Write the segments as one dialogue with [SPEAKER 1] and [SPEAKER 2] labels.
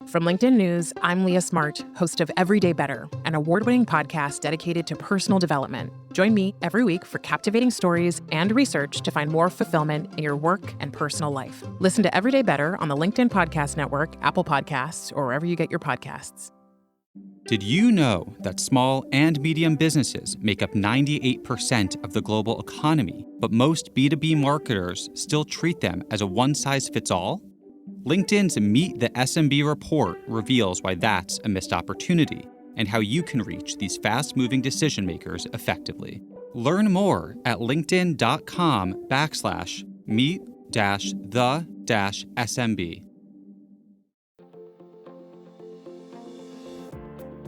[SPEAKER 1] From LinkedIn News, I'm Leah Smart, host of Everyday Better, an award-winning podcast dedicated to personal development. Join me every week for captivating stories and research to find more fulfillment in your work and personal life. Listen to Everyday Better on the LinkedIn Podcast Network, Apple Podcasts, or wherever you get your podcasts.
[SPEAKER 2] Did you know that small and medium businesses make up 98% of the global economy, but most B2B marketers still treat them as a one-size-fits-all? LinkedIn's Meet the SMB report reveals why that's a missed opportunity and how you can reach these fast-moving decision makers effectively. Learn more at linkedin.com/meet-the-SMB.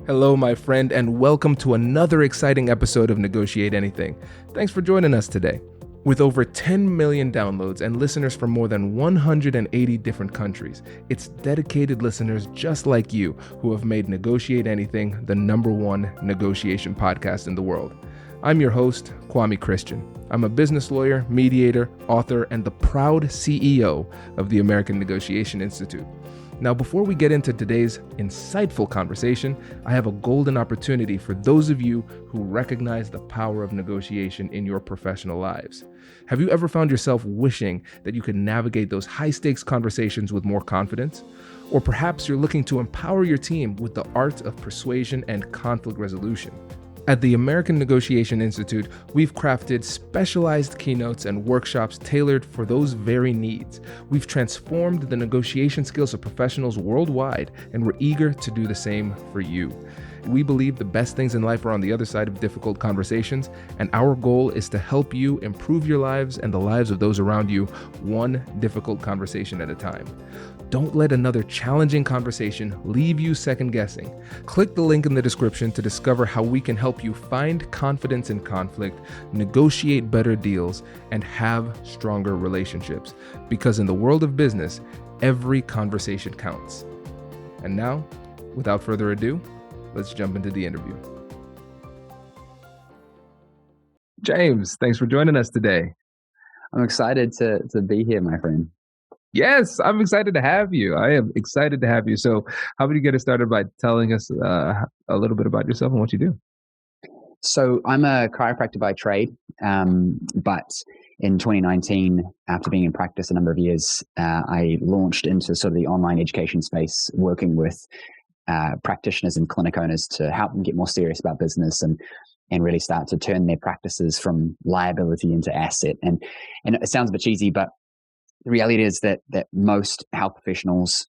[SPEAKER 3] Hello, my friend, and welcome to another exciting episode of Negotiate Anything. Thanks for joining us today. With over 10 million downloads and listeners from more than 180 different countries, it's dedicated listeners just like you who have made Negotiate Anything the #1 negotiation podcast in the world. I'm your host, Kwame Christian. I'm a business lawyer, mediator, author, and the proud CEO of the American Negotiation Institute. Now, before we get into today's insightful conversation, I have a golden opportunity for those of you who recognize the power of negotiation in your professional lives. Have you ever found yourself wishing that you could navigate those high-stakes conversations with more confidence? Or perhaps you're looking to empower your team with the art of persuasion and conflict resolution. At the American Negotiation Institute, we've crafted specialized keynotes and workshops tailored for those very needs. We've transformed the negotiation skills of professionals worldwide, and we're eager to do the same for you. We believe the best things in life are on the other side of difficult conversations, and our goal is to help you improve your lives and the lives of those around you, one difficult conversation at a time. Don't let another challenging conversation leave you second guessing. Click the link in the description to discover how we can help you find confidence in conflict, negotiate better deals, and have stronger relationships. Because in the world of business, every conversation counts. And now, without further ado, let's jump into the interview. James, thanks for joining us today.
[SPEAKER 4] I'm excited to be here, my friend.
[SPEAKER 3] Yes, I'm excited to have you. I am excited to have you. So how about you get us started by telling us a little bit about yourself and what you do?
[SPEAKER 4] So I'm a chiropractor by trade, but in 2019, after being in practice a number of years, I launched into sort of the online education space, working with practitioners and clinic owners to help them get more serious about business and really start to turn their practices from liability into asset. And it sounds a bit cheesy, but the reality is that most health professionals,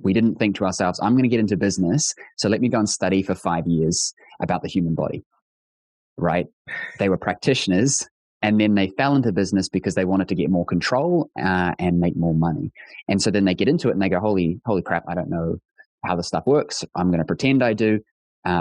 [SPEAKER 4] we didn't think to ourselves, I'm going to get into business, so let me go and study for 5 years about the human body, right? They were practitioners, and then they fell into business because they wanted to get more control and make more money. And so then they get into it and they go, holy crap, I don't know how this stuff works. I'm going to pretend I do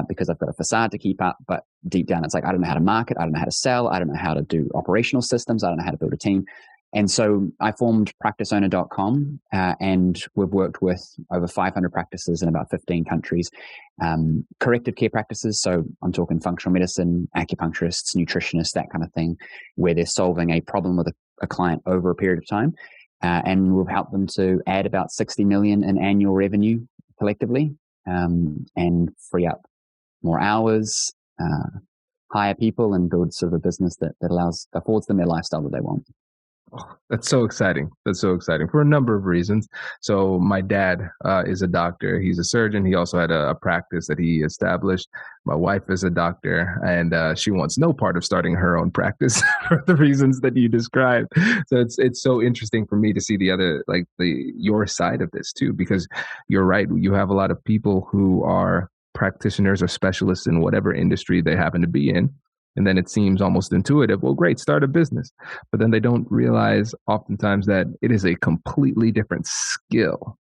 [SPEAKER 4] because I've got a facade to keep up. But deep down, it's like, I don't know how to market. I don't know how to sell. I don't know how to do operational systems. I don't know how to build a team. And so I formed practiceowner.com, and we've worked with over 500 practices in about 15 countries, corrective care practices. So I'm talking functional medicine, acupuncturists, nutritionists, that kind of thing, where they're solving a problem with a client over a period of time. And we've helped them to add about 60 million in annual revenue collectively, and free up more hours, hire people, and build sort of a business that affords them their lifestyle that they want.
[SPEAKER 3] Oh, that's so exciting. That's so exciting for a number of reasons. So my dad is a doctor. He's a surgeon. He also had a practice that he established. My wife is a doctor, and she wants no part of starting her own practice for the reasons that you described. So it's so interesting for me to see the other, your side of this too, because you're right. You have a lot of people who are practitioners or specialists in whatever industry they happen to be in. And then it seems almost intuitive. Well, great, start a business. But then they don't realize oftentimes that it is a completely different skill,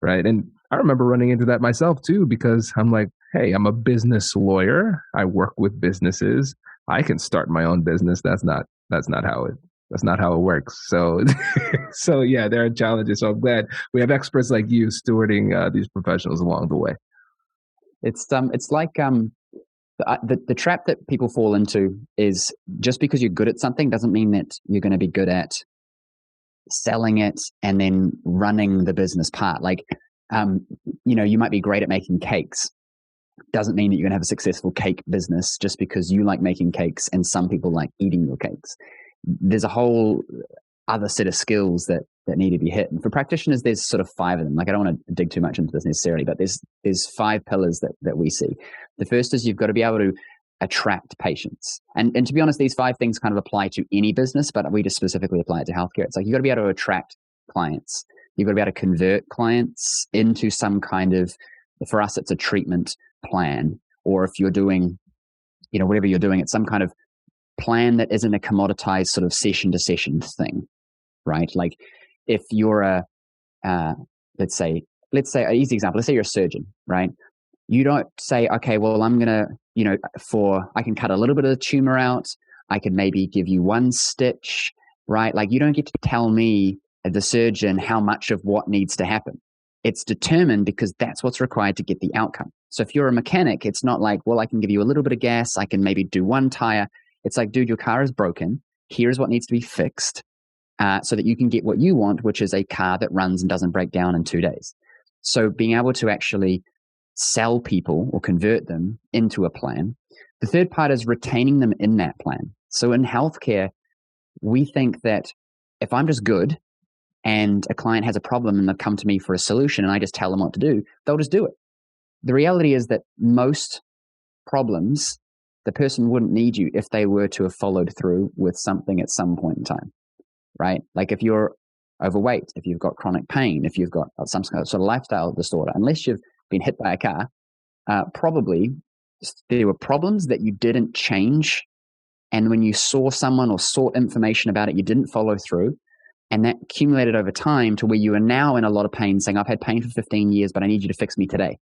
[SPEAKER 3] right? And I remember running into that myself too, because I'm like, hey, I'm a business lawyer. I work with businesses. I can start my own business. That's not how it works. So, so yeah, there are challenges. So I'm glad we have experts like you stewarding these professionals along the way.
[SPEAKER 4] It's like the trap that people fall into is just because you're good at something doesn't mean that you're going to be good at selling it and then running the business part. Like You might be great at making cakes. Doesn't mean that you're going to have a successful cake business just because you like making cakes and some people like eating your cakes. There's a whole other set of skills that need to be hit. And for practitioners, there's sort of 5 of them. Like, I don't want to dig too much into this necessarily, but there's 5 pillars that we see. The first is you've got to be able to attract patients. And to be honest, these 5 things kind of apply to any business, but we just specifically apply it to healthcare. It's like, you've got to be able to attract clients. You've got to be able to convert clients into some kind of, for us, it's a treatment plan. Or if you're doing, whatever you're doing, it's some kind of plan that isn't a commoditized sort of session to session thing, right? Like if you're let's say an easy example, let's say you're a surgeon, right? You don't say, okay, well, I'm going to, I can cut a little bit of the tumor out. I can maybe give you 1 stitch, right? Like, you don't get to tell me, the surgeon, how much of what needs to happen. It's determined because that's what's required to get the outcome. So if you're a mechanic, it's not like, well, I can give you a little bit of gas. I can maybe do 1 tire. It's like, dude, your car is broken. Here's what needs to be fixed so that you can get what you want, which is a car that runs and doesn't break down in 2 days. So being able to actually sell people or convert them into a plan. The third part is retaining them in that plan. So in healthcare, we think that if I'm just good and a client has a problem and they've come to me for a solution and I just tell them what to do, they'll just do it. The reality is that most problems, the person wouldn't need you if they were to have followed through with something at some point in time, right? Like if you're overweight, if you've got chronic pain, if you've got some sort of lifestyle disorder, unless you've been hit by a car, probably there were problems that you didn't change. And when you saw someone or sought information about it, you didn't follow through. And that accumulated over time to where you are now in a lot of pain, saying, I've had pain for 15 years, but I need you to fix me today.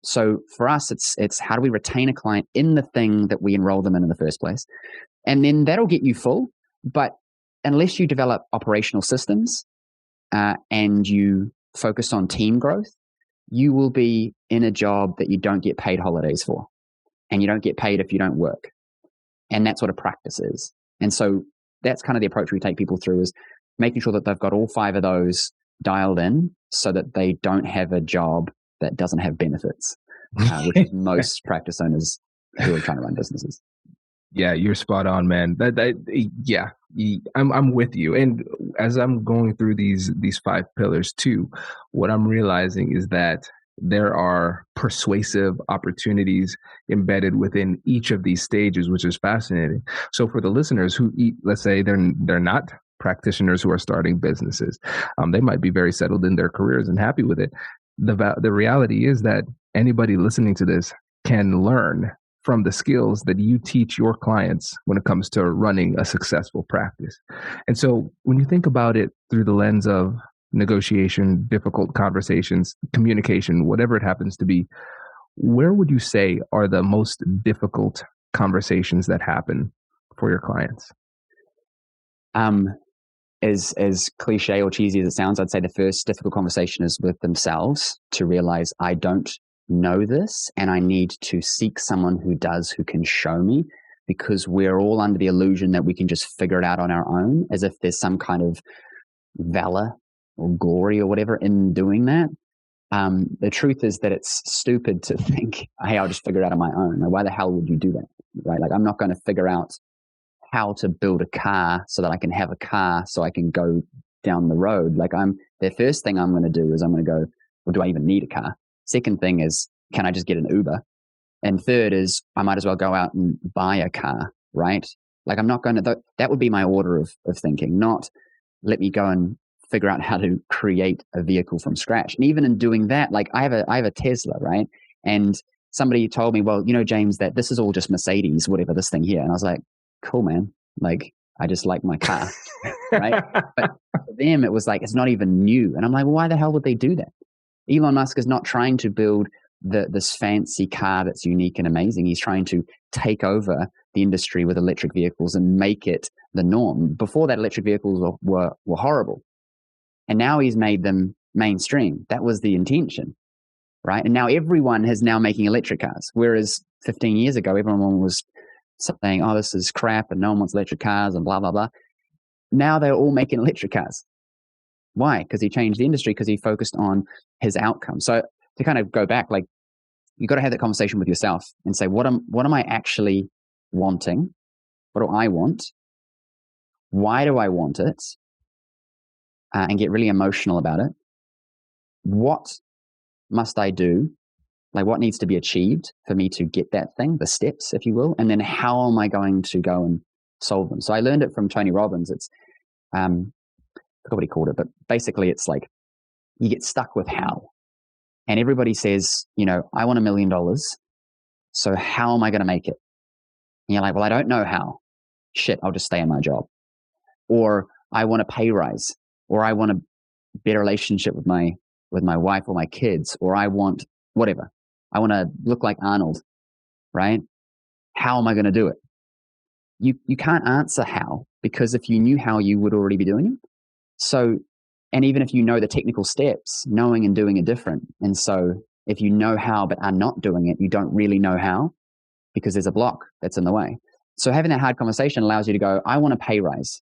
[SPEAKER 4] So for us, it's how do we retain a client in the thing that we enroll them in the first place? And then that'll get you full. But unless you develop operational systems and you focus on team growth, you will be in a job that you don't get paid holidays for. And you don't get paid if you don't work. And that's what a practice is. And so that's kind of the approach we take people through, is making sure that they've got all 5 of those dialed in so that they don't have a job that doesn't have benefits, which is most practice owners who are trying to run businesses.
[SPEAKER 3] Yeah, you're spot on, man. I'm with you. And as I'm going through these 5 pillars too, what I'm realizing is that there are persuasive opportunities embedded within each of these stages, which is fascinating. So for the listeners who let's say they're not practitioners who are starting businesses, they might be very settled in their careers and happy with it. The reality is that anybody listening to this can learn from the skills that you teach your clients when it comes to running a successful practice. And so when you think about it through the lens of negotiation, difficult conversations, communication, whatever it happens to be, where would you say are the most difficult conversations that happen for your clients?
[SPEAKER 4] As cliche or cheesy as it sounds, I'd say the first difficult conversation is with themselves, to realize I don't know this and I need to seek someone who does, who can show me, because we're all under the illusion that we can just figure it out on our own, as if there's some kind of valor or glory or whatever in doing that. The truth is that it's stupid to think, hey, I'll just figure it out on my own. Like, why the hell would you do that? Right? Like, I'm not going to figure out how to build a car so that I can have a car so I can go down the road. Like, the first thing I'm going to do is I'm going to go, well, do I even need a car? Second thing is, can I just get an Uber? And third is, I might as well go out and buy a car, right? Like, I'm not going to, that would be my order of thinking, not let me go and figure out how to create a vehicle from scratch. And even in doing that, like I have a Tesla, right? And somebody told me, well, James, that this is all just Mercedes, whatever this thing here. And I was like, cool, man. Like, I just like my car, right? But for them, it was like, it's not even new. And I'm like, well, why the hell would they do that? Elon Musk is not trying to build this fancy car that's unique and amazing. He's trying to take over the industry with electric vehicles and make it the norm. Before that, electric vehicles were horrible. And now he's made them mainstream. That was the intention, right? And now everyone is now making electric cars. Whereas 15 years ago, everyone was saying, oh, this is crap and no one wants electric cars and blah, blah, blah. Now they're all making electric cars. Why? Because he changed the industry, because he focused on his outcome. So to kind of go back, like, you got to have that conversation with yourself and say, what am I actually wanting? What do I want? Why do I want it? And get really emotional about it. What must I do? Like, what needs to be achieved for me to get that thing, the steps, if you will? And then how am I going to go and solve them? So I learned it from Tony Robbins. It's, I forgot what he called it, but basically it's like you get stuck with how. And everybody says, I want $1 million. So how am I going to make it? And you're like, well, I don't know how. Shit, I'll just stay in my job. Or I want a pay rise, or I want a better relationship with my wife or my kids, or I want whatever. I want to look like Arnold, right? How am I going to do it? You can't answer how, because if you knew how, you would already be doing it. So, and even if you know the technical steps, knowing and doing are different. And so if you know how but are not doing it, you don't really know how, because there's a block that's in the way. So having that hard conversation allows you to go, I want a pay rise.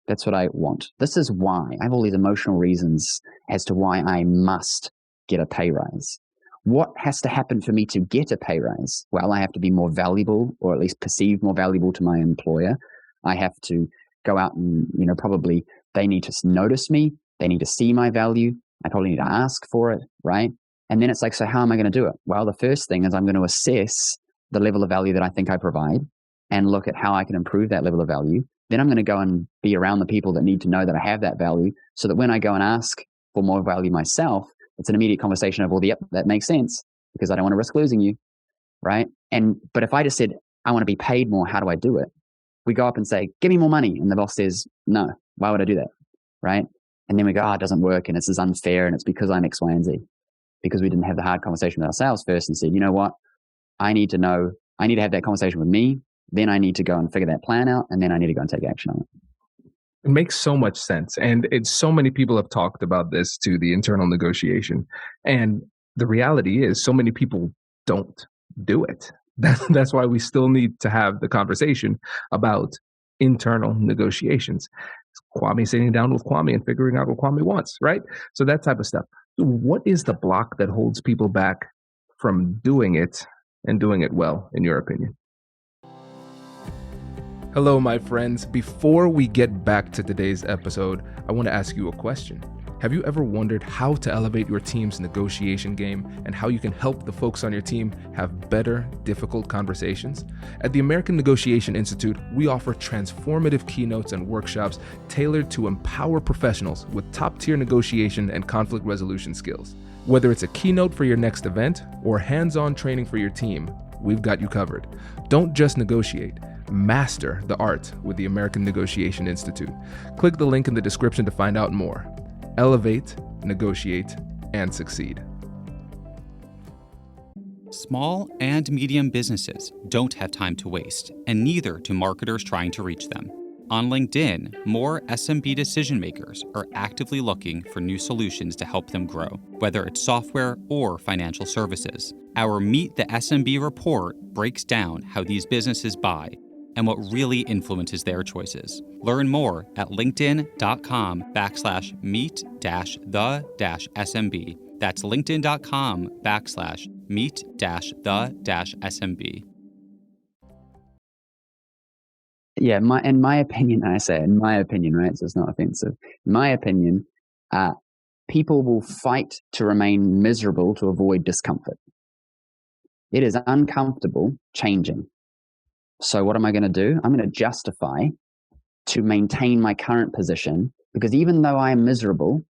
[SPEAKER 4] That's what I want. This is why. I have all these emotional reasons as to why I must get a pay rise. What has to happen for me to get a pay rise? Well, I have to be more valuable, or at least perceived more valuable to my employer. I have to go out and, probably they need to notice me. They need to see my value. I probably need to ask for it, right? And then it's like, so how am I going to do it? Well, the first thing is I'm going to assess the level of value that I think I provide and look at how I can improve that level of value. Then I'm going to go and be around the people that need to know that I have that value, so that when I go and ask for more value myself, it's an immediate conversation of, well, yep, that makes sense, because I don't want to risk losing you, right? But if I just said, I want to be paid more, how do I do it? We go up and say, give me more money. And the boss says, no, why would I do that, right? And then we go, it doesn't work, and this is unfair, and it's because I'm X, Y, and Z. Because we didn't have the hard conversation with ourselves first and said, you know what? I need to have that conversation with me. Then I need to go and figure that plan out, and then I need to go and take action on it.
[SPEAKER 3] It makes so much sense. And so many people have talked about this to the internal negotiation. And the reality is, so many people don't do it. That's why we still need to have the conversation about internal negotiations. Kwame sitting down with Kwame and figuring out what Kwame wants, right? So that type of stuff. What is the block that holds people back from doing it and doing it well, in your opinion? Hello, my friends. Before we get back to today's episode, I want to ask you a question. Have you ever wondered how to elevate your team's negotiation game and how you can help the folks on your team have better, difficult conversations? At the American Negotiation Institute, we offer transformative keynotes and workshops tailored to empower professionals with top-tier negotiation and conflict resolution skills. Whether it's a keynote for your next event or hands-on training for your team, we've got you covered. Don't just negotiate. Master the art with the American Negotiation Institute. Click the link in the description to find out more. Elevate, negotiate, and succeed.
[SPEAKER 2] Small and medium businesses don't have time to waste, and neither do marketers trying to reach them. On LinkedIn, more SMB decision makers are actively looking for new solutions to help them grow, whether it's software or financial services. Our Meet the SMB report breaks down how these businesses buy and what really influences their choices. Learn more at linkedin.com/meet-the-SMB. That's linkedin.com/meet-the-SMB.
[SPEAKER 4] Yeah, in my opinion, right? So it's not offensive. In my opinion, people will fight to remain miserable to avoid discomfort. It is uncomfortable changing. So what am I going to do? I'm going to justify to maintain my current position, because even though I am miserable,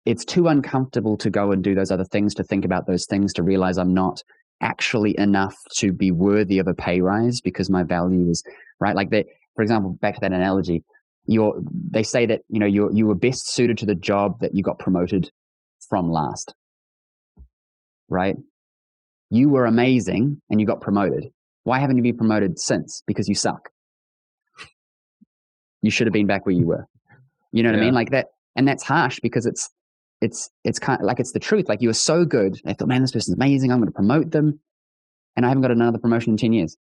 [SPEAKER 4] it's too uncomfortable to go and do those other things, to think about those things, to realize I'm not actually enough to be worthy of a pay rise, because my value is right. Like that, for example, back to that analogy, they say that, you were best suited to the job that you got promoted from last, right? You were amazing and you got promoted. Why haven't you been promoted since? Because you suck. You should have been back where you were. You know what I mean? Like that. And that's harsh, because it's kind of like, it's the truth. Like, you were so good. I thought, man, this person's amazing. I'm going to promote them. And I haven't got another promotion in 10 years.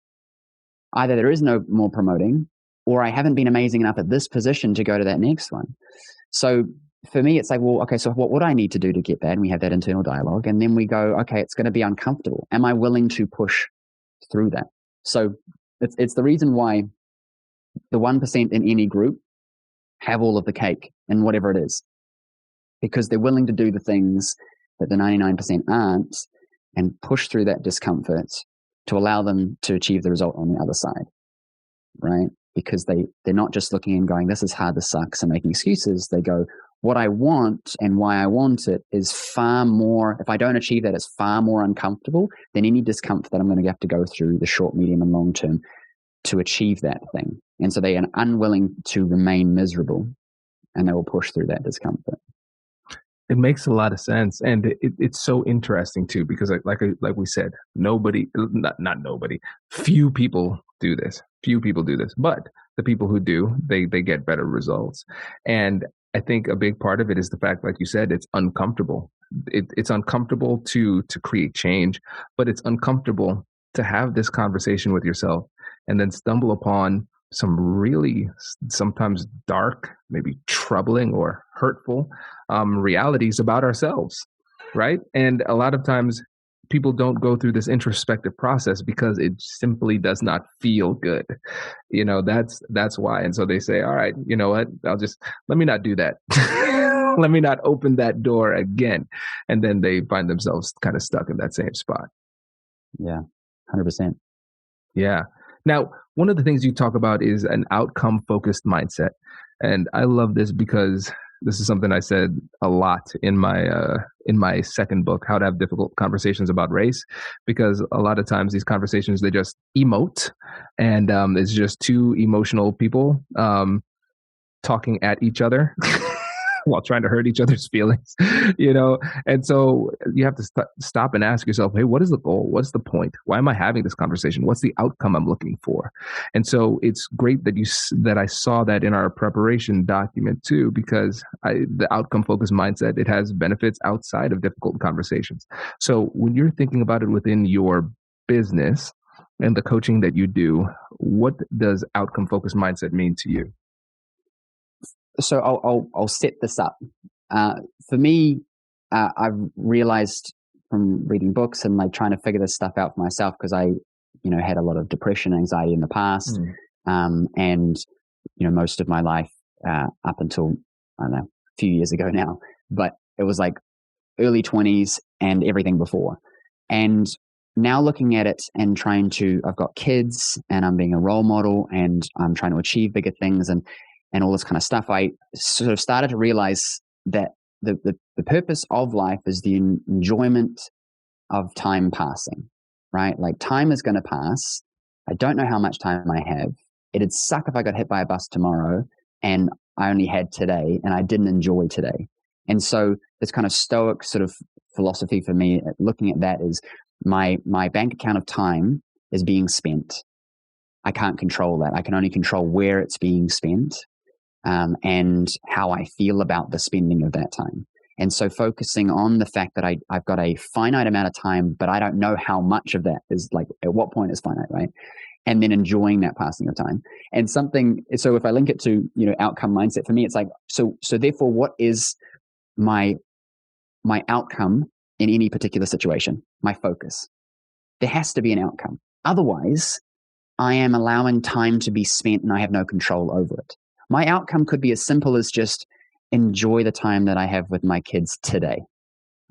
[SPEAKER 4] Either there is no more promoting, or I haven't been amazing enough at this position to go to that next one. So for me, it's like, well, okay, so what would I need to do to get that? And we have that internal dialogue. And then we go, okay, it's going to be uncomfortable. Am I willing to push through that? So it's the reason why the 1% in any group have all of the cake and whatever it is, because they're willing to do the things that the 99% aren't and push through that discomfort to allow them to achieve the result on the other side, right? Because they're not just looking and going, this is hard, this sucks, and making excuses. They go, what I want and why I want it is far more, if I don't achieve that, it's far more uncomfortable than any discomfort that I'm going to have to go through the short, medium, and long term to achieve that thing. And so they are unwilling to remain miserable, and they will push through that discomfort.
[SPEAKER 3] It makes a lot of sense, and it's so interesting too, because like we said, not nobody, few people do this. But the people who do, they get better results. And I think a big part of it is the fact, like you said, it's uncomfortable. It's uncomfortable to create change, but it's uncomfortable to have this conversation with yourself and then stumble upon some really sometimes dark, maybe troubling or hurtful realities about ourselves, right? And a lot of times people don't go through this introspective process because it simply does not feel good. That's why. And so they say, all right, you know what? Let me not do that. Let me not open that door again. And then they find themselves kind of stuck in that same spot.
[SPEAKER 4] Yeah, 100%.
[SPEAKER 3] Yeah. Now, one of the things you talk about is an outcome-focused mindset. And I love this because this is something I said a lot in my second book, How to Have Difficult Conversations About Race, because a lot of times these conversations, they just emote, and it's just two emotional people talking at each other while trying to hurt each other's feelings, And so you have to stop and ask yourself, hey, what is the goal? What's the point? Why am I having this conversation? What's the outcome I'm looking for? And so it's great that I saw that in our preparation document too, because the outcome focused mindset, it has benefits outside of difficult conversations. So when you're thinking about it within your business and the coaching that you do, what does outcome focused mindset mean to you?
[SPEAKER 4] So I'll set this up. For me, I've realized from reading books and like trying to figure this stuff out for myself, because I, had a lot of depression, anxiety in the past, and most of my life up until, I don't know, a few years ago now. But it was like early 20s and everything before. And now looking at it and I've got kids and I'm being a role model and I'm trying to achieve bigger things and all this kind of stuff, I sort of started to realize that the purpose of life is the enjoyment of time passing, right? Like time is going to pass. I don't know how much time I have. It'd suck if I got hit by a bus tomorrow and I only had today and I didn't enjoy today. And so this kind of stoic sort of philosophy for me, looking at that, is my bank account of time is being spent. I can't control that. I can only control where it's being spent. And how I feel about the spending of that time. And so focusing on the fact that I've got a finite amount of time, but I don't know how much of that is, like, at what point is finite, right? And then enjoying that passing of time. And so if I link it to, outcome mindset, for me, it's like, so therefore, what is my outcome in any particular situation? My focus. There has to be an outcome. Otherwise, I am allowing time to be spent and I have no control over it. My outcome could be as simple as just enjoy the time that I have with my kids today.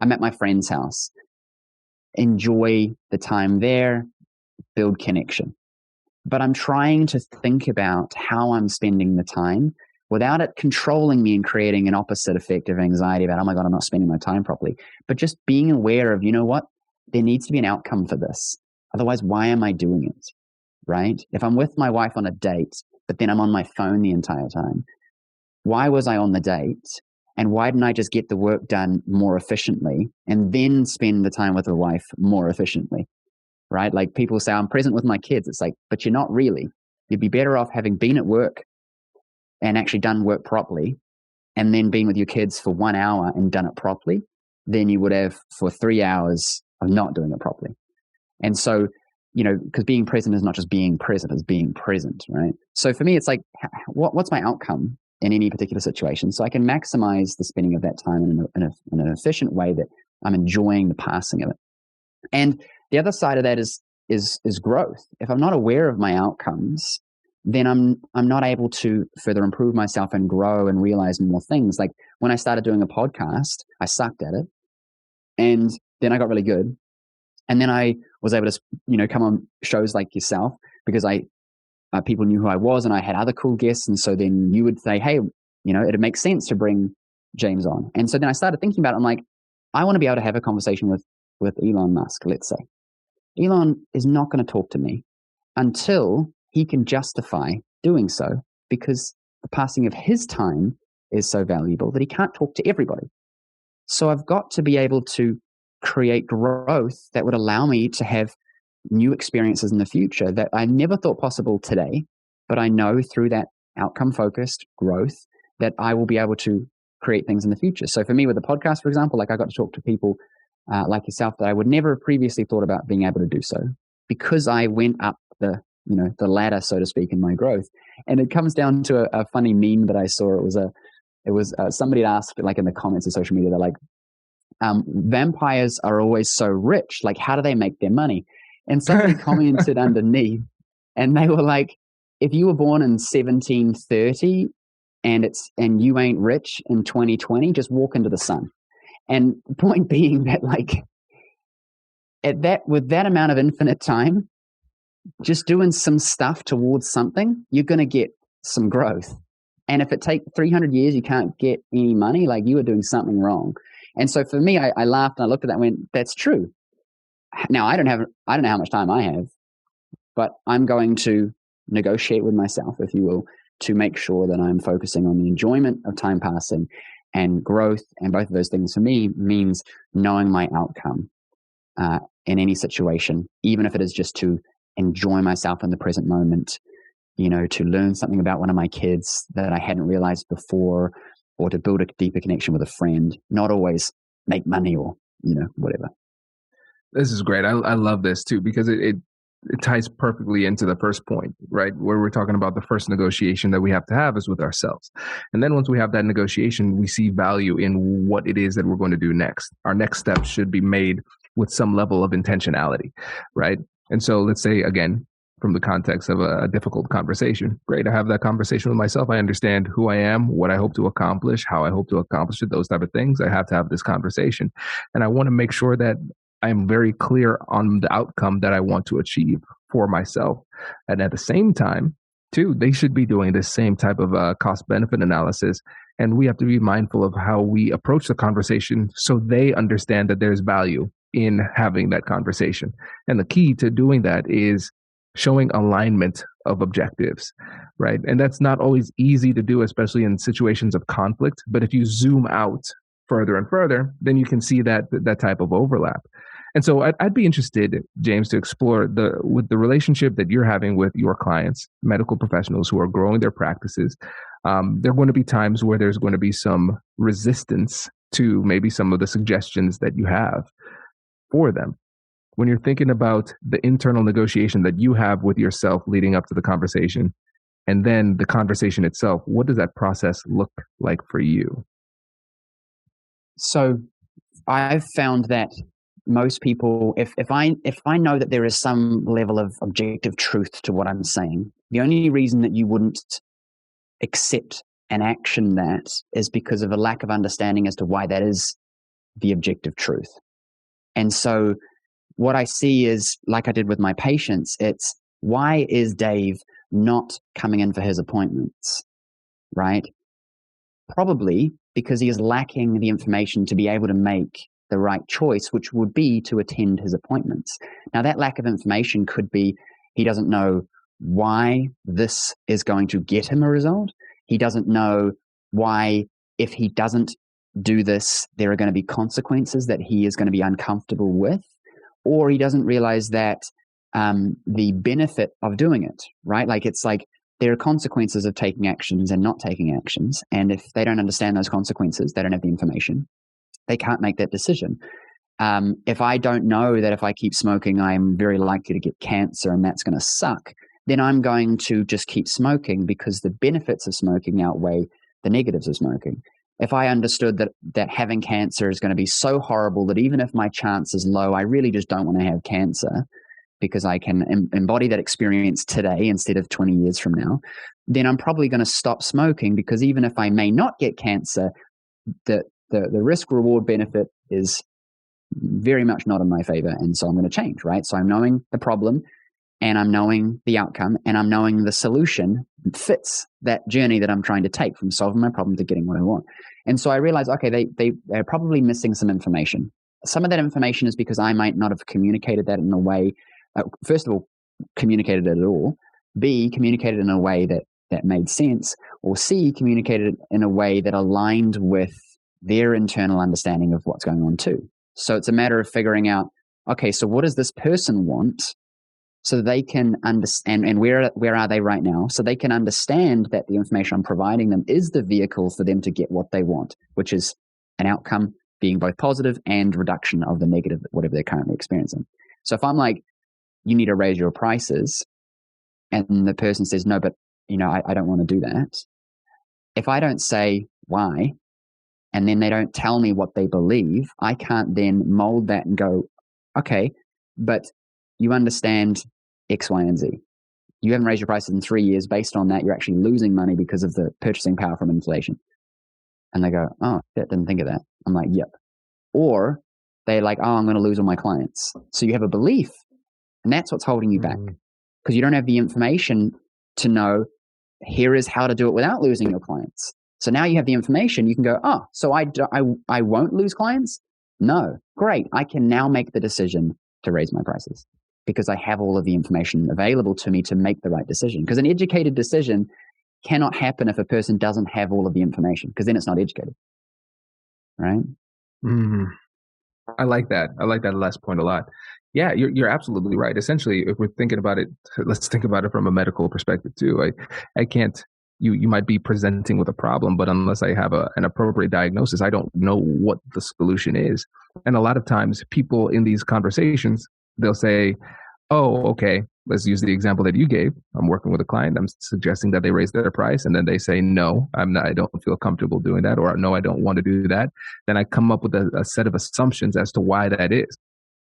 [SPEAKER 4] I'm at my friend's house. Enjoy the time there, build connection. But I'm trying to think about how I'm spending the time without it controlling me and creating an opposite effect of anxiety about, oh my God, I'm not spending my time properly. But just being aware of, what? There needs to be an outcome for this. Otherwise, why am I doing it? Right? If I'm with my wife on a date, but then I'm on my phone the entire time, why was I on the date? And why didn't I just get the work done more efficiently and then spend the time with the wife more efficiently? Right? Like, people say, I'm present with my kids. It's like, but you're not really. You'd be better off having been at work and actually done work properly, and then being with your kids for 1 hour and done it properly, than you would have for 3 hours of not doing it properly. And so, because being present is not just being present, it's being present, right? So for me, it's like, what's my outcome? in any particular situation. So I can maximize the spending of that time in an efficient way that I'm enjoying the passing of it. And the other side of that is growth. If I'm not aware of my outcomes, then I'm not able to further improve myself and grow and realize more things. Like when I started doing a podcast, I sucked at it, and then I got really good, and then I was able to come on shows like yourself because people knew who I was, and I had other cool guests, and so then you would say, hey, it'd make sense to bring James on, and so then I started thinking about it. I'm like, I want to be able to have a conversation with Elon Musk. Let's say Elon is not going to talk to me until he can justify doing so, because the passing of his time is so valuable that he can't talk to everybody. So I've got to be able to create growth that would allow me to have new experiences in the future that I never thought possible today, but I know through that outcome-focused growth that I will be able to create things in the future. So for me with the podcast, for example, like I got to talk to people like yourself that I would never have previously thought about being able to do so, because I went up the ladder, so to speak, in my growth. And it comes down to a funny meme that I saw. It was somebody had asked, like in the comments of social media, they're like, vampires are always so rich. Like, how do they make their money? And somebody commented underneath, and they were like, if you were born in 1730 and you ain't rich in 2020, just walk into the sun. And the point being that, like, with that amount of infinite time, just doing some stuff towards something, you're going to get some growth. And if it takes 300 years, you can't get any money, like, you are doing something wrong. And so for me, I laughed and I looked at that and went, that's true. Now, I don't know how much time I have, but I'm going to negotiate with myself, if you will, to make sure that I'm focusing on the enjoyment of time passing and growth. And both of those things for me means knowing my outcome in any situation, even if it is just to enjoy myself in the present moment, to learn something about one of my kids that I hadn't realized before, or to build a deeper connection with a friend, not always make money or, whatever.
[SPEAKER 3] This is great. I love this too, because it ties perfectly into the first point, right? Where we're talking about the first negotiation that we have to have is with ourselves. And then once we have that negotiation, we see value in what it is that we're going to do next. Our next steps should be made with some level of intentionality, right? And so let's say, again, from the context of a difficult conversation, great, I have that conversation with myself. I understand who I am, what I hope to accomplish, how I hope to accomplish it, those type of things. I have to have this conversation. And I want to make sure that I am very clear on the outcome that I want to achieve for myself. And at the same time, too, they should be doing the same type of cost-benefit analysis. And we have to be mindful of how we approach the conversation so they understand that there's value in having that conversation. And the key to doing that is showing alignment of objectives, right? And that's not always easy to do, especially in situations of conflict. But if you zoom out further and further, then you can see that type of overlap. And so I'd be interested, James, to explore with the relationship that you're having with your clients, medical professionals who are growing their practices. There are going to be times where there's going to be some resistance to maybe some of the suggestions that you have for them. When you're thinking about the internal negotiation that you have with yourself leading up to the conversation, and then the conversation itself, what does that process look like for you?
[SPEAKER 4] So I've found that most people, if I know that there is some level of objective truth to what I'm saying, the only reason that you wouldn't accept and action that is because of a lack of understanding as to why that is the objective truth. And so what I see is, like I did with my patients, it's, why is Dave not coming in for his appointments, right? Probably because he is lacking the information to be able to make the right choice, which would be to attend his appointments. Now, that lack of information could be he doesn't know why this is going to get him a result. He doesn't know why, if he doesn't do this, there are going to be consequences that he is going to be uncomfortable with. Or he doesn't realize that the benefit of doing it, right? Like, it's like there are consequences of taking actions and not taking actions. And if they don't understand those consequences, they don't have the information, they can't make that decision. If I don't know that if I keep smoking, I'm very likely to get cancer and that's going to suck, then I'm going to just keep smoking because the benefits of smoking outweigh the negatives of smoking. If I understood that having cancer is going to be so horrible that even if my chance is low, I really just don't want to have cancer because I can embody that experience today instead of 20 years from now, then I'm probably going to stop smoking, because even if I may not get cancer, the risk reward benefit is very much not in my favor. And so I'm going to change, right? So I'm knowing the problem, and I'm knowing the outcome, and I'm knowing the solution fits that journey that I'm trying to take from solving my problem to getting what I want. And so I realized, okay, they're probably missing some information. Some of that information is because I might not have communicated that in a way, first of all, communicated it at all. B, communicated in a way that made sense. Or C, communicated in a way that aligned with their internal understanding of what's going on too. So it's a matter of figuring out, okay, so what does this person want? So they can understand, and where are they right now? So they can understand that the information I'm providing them is the vehicle for them to get what they want, which is an outcome being both positive and reduction of the negative, whatever they're currently experiencing. So if I'm like, you need to raise your prices, and the person says, no, but I don't want to do that. If I don't say why, and then they don't tell me what they believe, I can't then mold that and go, okay, but you understand X, Y, and Z. You haven't raised your prices in 3 years. Based on that, you're actually losing money because of the purchasing power from inflation. And they go, oh, shit, didn't think of that. I'm like, yep. Or they're like, oh, I'm going to lose all my clients. So you have a belief, and that's what's holding you back, because you don't have the information to know, here is how to do it without losing your clients. So now you have the information. You can go, oh, so I won't lose clients? No. Great. I can now make the decision to raise my prices, because I have all of the information available to me to make the right decision. Because an educated decision cannot happen if a person doesn't have all of the information, because then it's not educated. Right?
[SPEAKER 3] I like that. I like that last point a lot. Yeah, you're absolutely right. Essentially, if we're thinking about it, let's think about it from a medical perspective too. I can't, you might be presenting with a problem, but unless I have an appropriate diagnosis, I don't know what the solution is. And a lot of times people in these conversations, they'll say, oh, okay, let's use the example that you gave. I'm working with a client. I'm suggesting that they raise their price. And then they say, no, I don't feel comfortable doing that. Or no, I don't want to do that. Then I come up with a set of assumptions as to why that is.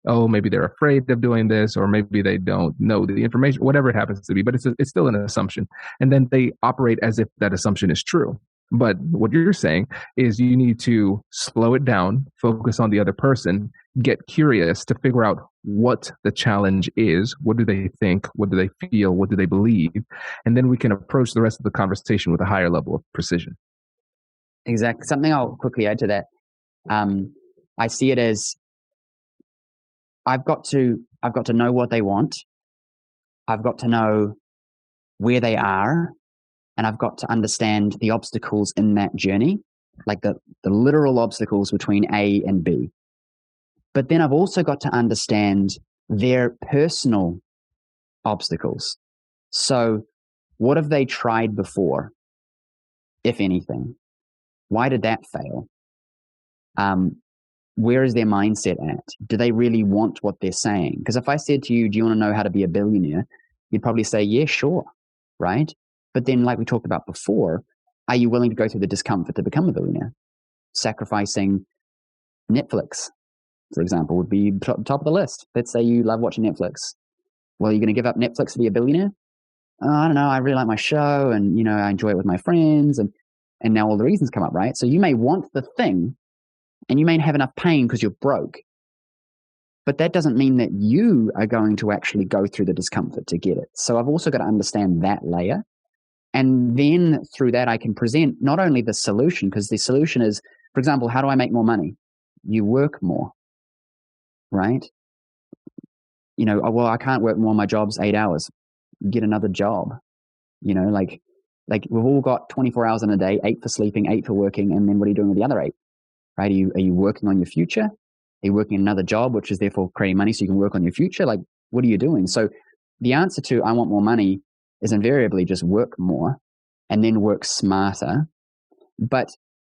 [SPEAKER 3] Oh, maybe they're afraid of doing this, or maybe they don't know the information, whatever it happens to be, but it's still an assumption. And then they operate as if that assumption is true. But what you're saying is you need to slow it down, focus on the other person, get curious to figure out what the challenge is. What do they think? What do they feel? What do they believe? And then we can approach the rest of the conversation with a higher level of precision.
[SPEAKER 4] Exactly. Something I'll quickly add to that. I see it as, I've got to know what they want. I've got to know where they are, and I've got to understand the obstacles in that journey, like the literal obstacles between A and B. But then I've also got to understand their personal obstacles. So what have they tried before, if anything? Why did that fail? Where is their mindset at? Do they really want what they're saying? Because if I said to you, do you want to know how to be a billionaire? You'd probably say, yeah, sure, right? But then, like we talked about before, are you willing to go through the discomfort to become a billionaire? Sacrificing Netflix, for example, would be top of the list. Let's say you love watching Netflix. Well, are you going to give up Netflix to be a billionaire? Oh, I don't know. I really like my show, and I enjoy it with my friends, and now all the reasons come up, right? So you may want the thing, and you may have enough pain because you're broke. But that doesn't mean that you are going to actually go through the discomfort to get it. So I've also got to understand that layer. And then through that, I can present not only the solution, because the solution is, for example, how do I make more money? You work more, right? Well, I can't work more. My job's 8 hours. Get another job. Like we've all got 24 hours in a day, 8 for sleeping, 8 for working. And then what are you doing with the other 8? Right? Are you working on your future? Are you working another job, which is therefore creating money so you can work on your future? Like, what are you doing? So the answer to I want more money is invariably just work more and then work smarter. But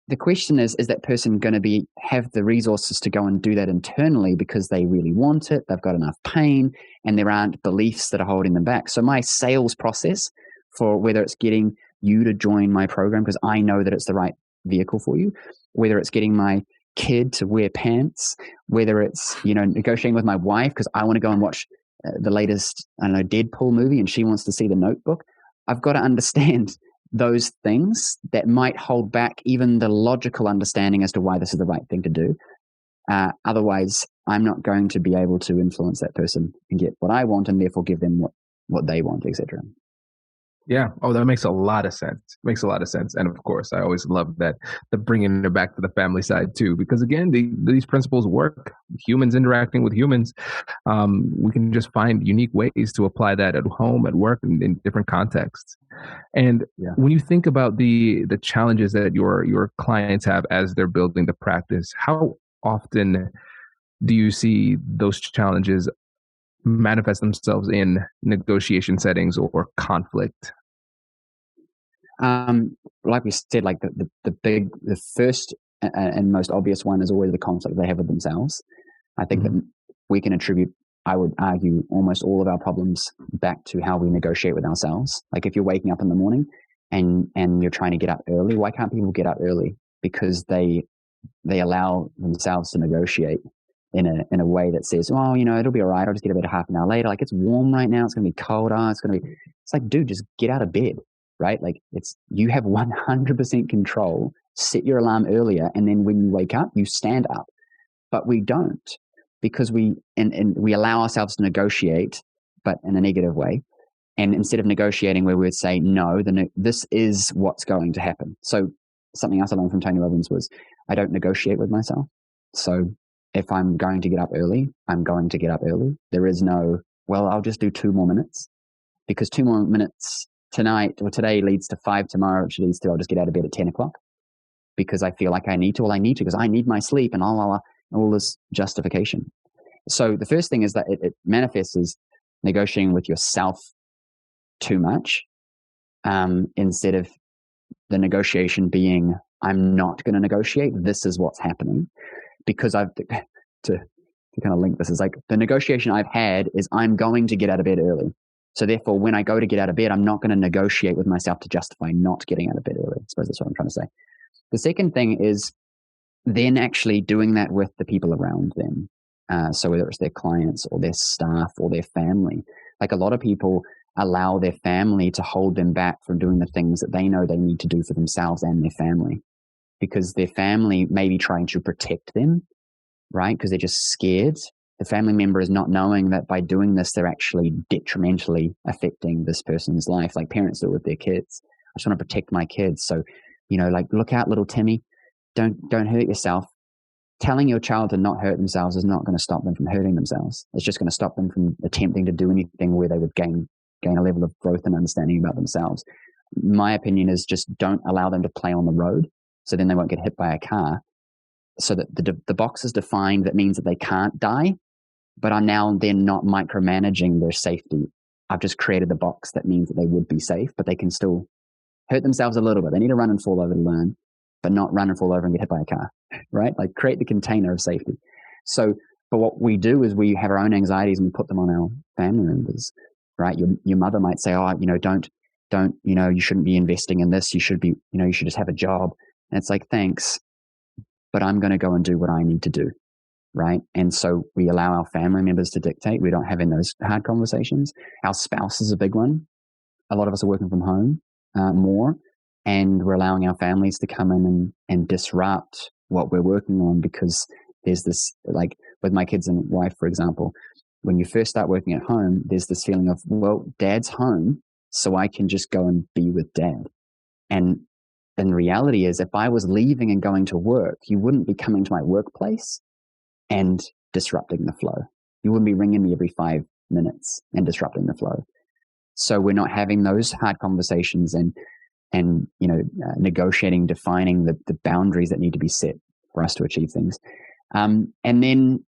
[SPEAKER 4] the question is that person going to have the resources to go and do that internally because they really want it, they've got enough pain, and there aren't beliefs that are holding them back. So my sales process for whether it's getting you to join my program because I know that it's the right vehicle for you, whether it's getting my kid to wear pants, whether it's, negotiating with my wife because I want to go and watch the latest, Deadpool movie and she wants to see The Notebook. I've got to understand those things that might hold back even the logical understanding as to why this is the right thing to do. Otherwise, I'm not going to be able to influence that person and get what I want and therefore give them what they want, etc.
[SPEAKER 3] Yeah. Oh, that makes a lot of sense. Makes a lot of sense. And of course, I always love that, the bringing it back to the family side too, because again, these principles work. Humans interacting with humans. We can just find unique ways to apply that at home, at work, and in different contexts. And when you think about the challenges that your clients have as they're building the practice, how often do you see those challenges manifest themselves in negotiation settings or conflict?
[SPEAKER 4] Like we said, like the first and most obvious one is always the conflict they have with themselves. I think that we can attribute, I would argue, almost all of our problems back to how we negotiate with ourselves. Like if you're waking up in the morning and you're trying to get up early, why can't people get up early? Because they allow themselves to negotiate in a way that says, oh, it'll be all right. I'll just get a bit half an hour later. Like it's warm right now. It's going to be cold. It's like, dude, just get out of bed, right? Like you have 100% control. Set your alarm earlier. And then when you wake up, you stand up. But we don't, because we allow ourselves to negotiate, but in a negative way. And instead of negotiating where we would say, no, this is what's going to happen. So something else I learned from Tony Robbins was I don't negotiate with myself. So if I'm going to get up early, I'm going to get up early. There is no, well, I'll just do 2 more minutes, because 2 more minutes tonight or today leads to 5 tomorrow, which leads to I'll just get out of bed at 10 o'clock because I feel like I need to. Well, I need to because I need my sleep and all this justification. So the first thing is that it manifests as negotiating with yourself too much, instead of the negotiation being, I'm not going to negotiate. This is what's happening. Because to kind of link this, is like the negotiation I've had is I'm going to get out of bed early. So therefore, when I go to get out of bed, I'm not going to negotiate with myself to justify not getting out of bed early. I suppose that's what I'm trying to say. The second thing is then actually doing that with the people around them. So whether it's their clients or their staff or their family, like a lot of people allow their family to hold them back from doing the things that they know they need to do for themselves and their family, because their family may be trying to protect them, right? Because they're just scared. The family member is not knowing that by doing this, they're actually detrimentally affecting this person's life, like parents do with their kids. I just want to protect my kids. So, like, look out, little Timmy, don't hurt yourself. Telling your child to not hurt themselves is not going to stop them from hurting themselves. It's just going to stop them from attempting to do anything where they would gain a level of growth and understanding about themselves. My opinion is just don't allow them to play on the road, so then they won't get hit by a car. So that the box is defined, that means that they can't die, but I'm now then not micromanaging their safety. I've just created the box that means that they would be safe, but they can still hurt themselves a little bit. They need to run and fall over to learn, but not run and fall over and get hit by a car, right? Like create the container of safety. So, but what we do is we have our own anxieties and we put them on our family members, right? Your mother might say, oh, don't, you shouldn't be investing in this. You should be, you should just have a job. And it's like, thanks, but I'm going to go and do what I need to do, right? And so we allow our family members to dictate. We don't have in those hard conversations. Our spouse is a big one. A lot of us are working from home more, and we're allowing our families to come in and disrupt what we're working on, because there's this, like with my kids and wife, for example, when you first start working at home, there's this feeling of, well, dad's home, so I can just go and be with dad. And the reality is, if I was leaving and going to work, you wouldn't be coming to my workplace and disrupting the flow. You wouldn't be ringing me every 5 minutes and disrupting the flow. So we're not having those hard conversations and negotiating, defining the boundaries that need to be set for us to achieve things. And then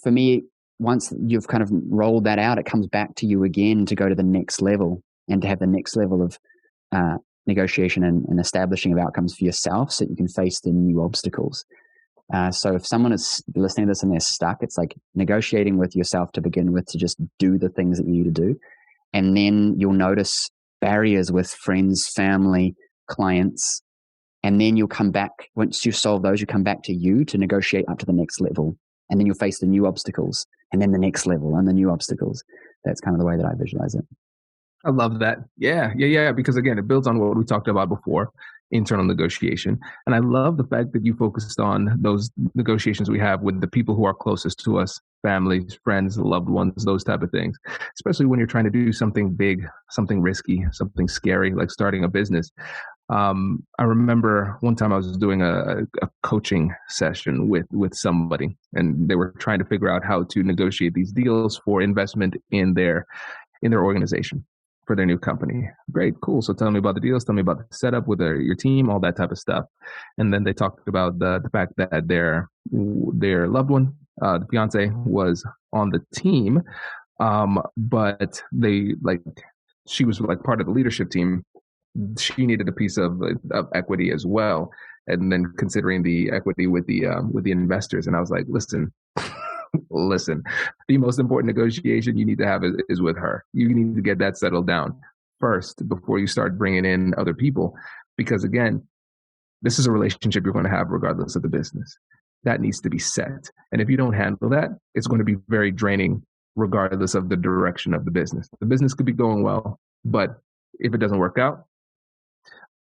[SPEAKER 4] for me, once you've kind of rolled that out, it comes back to you again to go to the next level and to have the next level of negotiation and establishing of outcomes for yourself so that you can face the new obstacles. So if someone is listening to this and they're stuck, it's like negotiating with yourself to begin with, to just do the things that you need to do. And then you'll notice barriers with friends, family, clients. And then you'll come back, once you solve those, you come back to you to negotiate up to the next level. And then you'll face the new obstacles, and then the next level and the new obstacles. That's kind of the way that I visualize it.
[SPEAKER 3] I love that. Yeah. Because again, it builds on what we talked about before, internal negotiation. And I love the fact that you focused on those negotiations we have with the people who are closest to us, families, friends, loved ones, those type of things, especially when you're trying to do something big, something risky, something scary, like starting a business. I remember one time I was doing a coaching session with somebody, and they were trying to figure out how to negotiate these deals for investment in their organization for their new company. Great, cool. So tell me about the deals. Tell me about the setup with your team, all that type of stuff. And then they talked about the fact that their loved one, the fiance, was on the team, but she was like part of the leadership team. She needed a piece of equity as well, and then considering the equity with the investors. And I was like, listen, the most important negotiation you need to have is with her. You need to get that settled down first before you start bringing in other people, because again, this is a relationship you're going to have regardless of the business. That needs to be set, and if you don't handle that, it's going to be very draining regardless of the direction of the business. The business could be going well, but if it doesn't work out,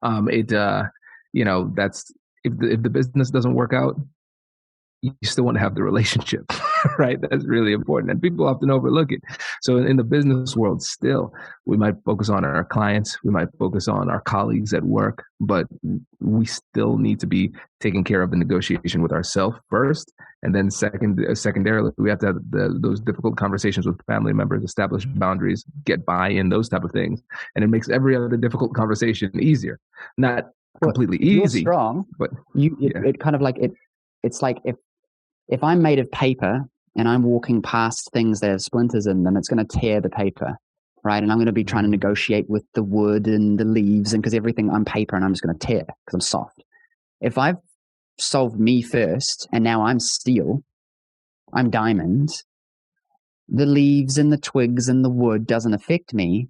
[SPEAKER 3] that's if the business doesn't work out, you still want to have the relationship, right? That's really important. And people often overlook it. So in the business world, still, we might focus on our clients, we might focus on our colleagues at work, but we still need to be taking care of the negotiation with ourselves first. And then secondarily, we have to have those difficult conversations with family members, establish boundaries, get buy-in, those type of things. And it makes every other difficult conversation easier. Not completely easy.
[SPEAKER 4] You're strong, but it kind of like it. It's like if I'm made of paper and I'm walking past things that have splinters in them, it's going to tear the paper, right? And I'm going to be trying to negotiate with the wood and the leaves, and because everything, I'm paper and I'm just going to tear because I'm soft. If I've solved me first and now I'm steel, I'm diamond, the leaves and the twigs and the wood doesn't affect me,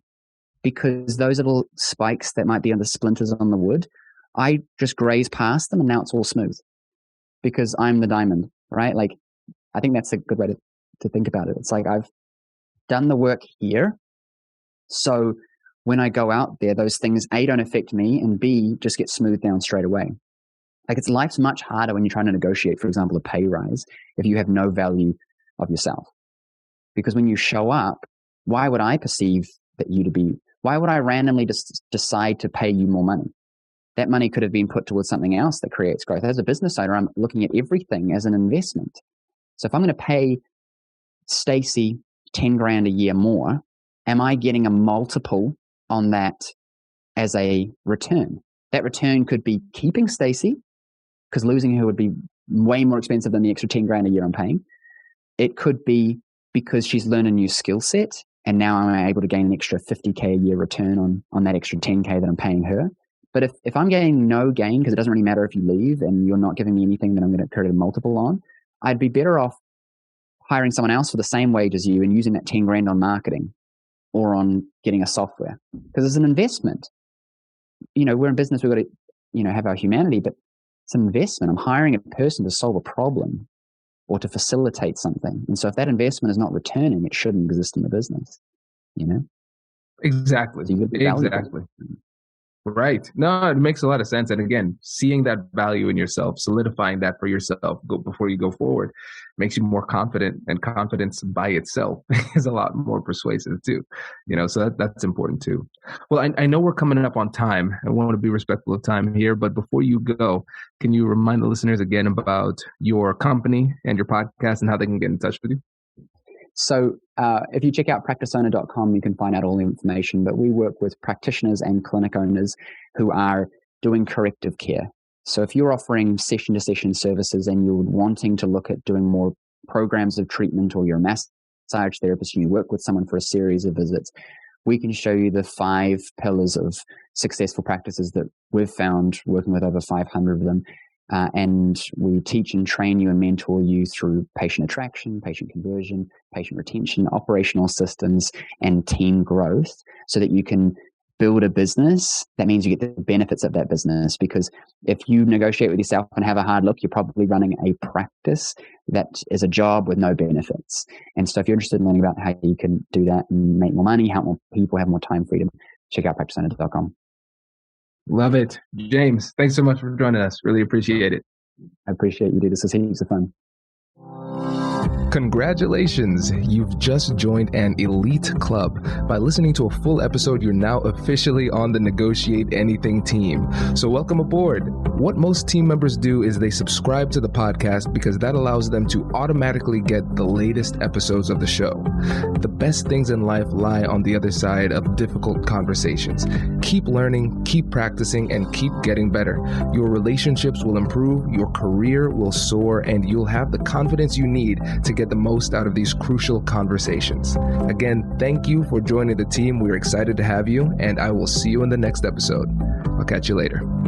[SPEAKER 4] because those little spikes that might be on the splinters on the wood, I just graze past them and now it's all smooth because I'm the diamond. Right? Like, I think that's a good way to think about it. It's like I've done the work here. So when I go out there, those things, A, don't affect me, and B, just get smoothed down straight away. Like, life's much harder when you're trying to negotiate, for example, a pay rise, if you have no value of yourself. Because when you show up, why would I perceive that why would I randomly just decide to pay you more money? That money could have been put towards something else that creates growth. As a business owner, I'm looking at everything as an investment. So if I'm going to pay Stacy 10 grand a year more, am I getting a multiple on that as a return? That return could be keeping Stacy, because losing her would be way more expensive than the extra 10 grand a year I'm paying. It could be because she's learned a new skill set, and now I'm able to gain an extra 50K a year return on that extra 10K that I'm paying her. But if I'm getting no gain, because it doesn't really matter if you leave and you're not giving me anything that I'm going to create a multiple on, I'd be better off hiring someone else for the same wage as you and using that 10 grand on marketing or on getting a software, because it's an investment. We're in business, we've got to, have our humanity, but it's an investment. I'm hiring a person to solve a problem or to facilitate something. And so if that investment is not returning, it shouldn't exist in the business,
[SPEAKER 3] Exactly.
[SPEAKER 4] So
[SPEAKER 3] exactly. Right. No, it makes a lot of sense. And again, seeing that value in yourself, solidifying that for yourself before you go forward, makes you more confident, and confidence by itself is a lot more persuasive too. So that's important too. Well, I know we're coming up on time. I want to be respectful of time here, but before you go, can you remind the listeners again about your company and your podcast and how they can get in touch with you?
[SPEAKER 4] So if you check out practiceowner.com, you can find out all the information. But we work with practitioners and clinic owners who are doing corrective care. So if you're offering session-to-session services and you're wanting to look at doing more programs of treatment, or you're a massage therapist and you work with someone for a series of visits, we can show you the 5 pillars of successful practices that we've found working with over 500 of them. And we teach and train you and mentor you through patient attraction, patient conversion, patient retention, operational systems, and team growth, so that you can build a business, that means you get the benefits of that business. Because if you negotiate with yourself and have a hard look, you're probably running a practice that is a job with no benefits. And so if you're interested in learning about how you can do that and make more money, help more people, have more time freedom, check out practiceowner.com.
[SPEAKER 3] Love it. James, thanks so much for joining us. Really appreciate it.
[SPEAKER 4] I appreciate you, dude. This was heaps of fun.
[SPEAKER 3] Congratulations! You've just joined an elite club. By listening to a full episode, you're now officially on the Negotiate Anything team. So welcome aboard. What most team members do is they subscribe to the podcast because that allows them to automatically get the latest episodes of the show. The best things in life lie on the other side of difficult conversations. Keep learning, keep practicing, and keep getting better. Your relationships will improve, your career will soar, and you'll have the confidence you need to get the most out of these crucial conversations. Again, thank you for joining the team. We're excited to have you, and I will see you in the next episode. I'll catch you later.